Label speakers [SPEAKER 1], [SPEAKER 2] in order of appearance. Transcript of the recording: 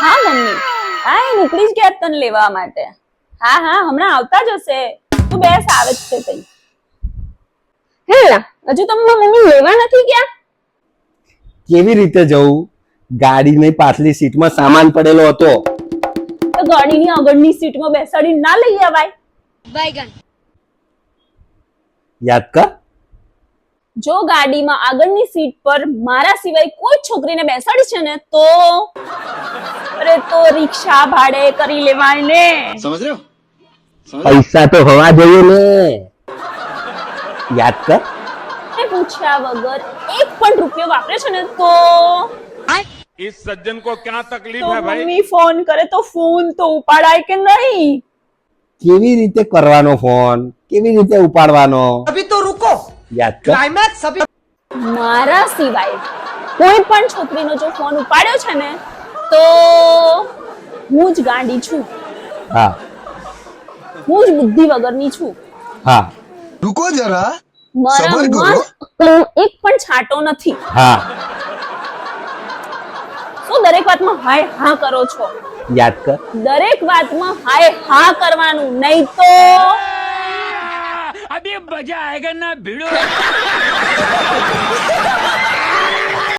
[SPEAKER 1] હા મમ્મી, હા એ નીકળી જ ગયા તને લેવા માટે. હા હા હમણાં આવતા જ હશે. તું બેસ, આવે જ છે તઈ. હે હજુ તમે મમ્મી લેવા નથી ગયા?
[SPEAKER 2] કેવી રીતે જવું? ગાડીની પાછલી સીટમાં સામાન પડેલો હતો.
[SPEAKER 1] તો ગાડીની આગળની સીટમાં બેસાડી ના લઈ આવાય?
[SPEAKER 2] યાદ કર.
[SPEAKER 1] જો ગાડીમાં આગળની સીટ પર મારા સિવાય કોઈ છોકરીને બેસાડી છે ને તો અરે તો રિક્ષા ભાડે કરી લેવાય ને.
[SPEAKER 3] समझ रहे हो?
[SPEAKER 2] પૈસા તો હોવા જોઈએ ને. યાદ કર.
[SPEAKER 1] એ પૂછ્યા વગર એક પણ રૂપિયો વાપરે છે ને તો
[SPEAKER 4] इस सज्जन को क्या तकलीफ
[SPEAKER 1] તો
[SPEAKER 4] है भाई?
[SPEAKER 1] મમ્મી ફોન કરે તો ફોન તો ઉપાડાય કે નહીં?
[SPEAKER 2] કેવી રીતે કરવાનો ફોન? કેવી રીતે ઉપાડવાનો?
[SPEAKER 3] अभी तो रुको,
[SPEAKER 2] યાદ કર.
[SPEAKER 3] क्लाइमैक्स अभी।
[SPEAKER 1] મારા સિવાય કોઈ પણ છોકરીનો જો ફોન ઉપાડ્યો છે ને તો હું જ ગાંડી છું,
[SPEAKER 2] હા
[SPEAKER 1] હું જ બુદ્ધિ વગરની છું.
[SPEAKER 2] હા
[SPEAKER 3] रुको जरा,
[SPEAKER 1] મારા
[SPEAKER 3] સબર કરો.
[SPEAKER 1] માં એક પણ છાંટો નથી.
[SPEAKER 2] હા.
[SPEAKER 1] શું દરેક વાતમાં હાય હા કરો છો?
[SPEAKER 2] યાદ કર.
[SPEAKER 1] દરેક વાતમાં હાય હા કરવાનું, નહીં તો
[SPEAKER 4] अभी मजा आएगा ना भिड़ो.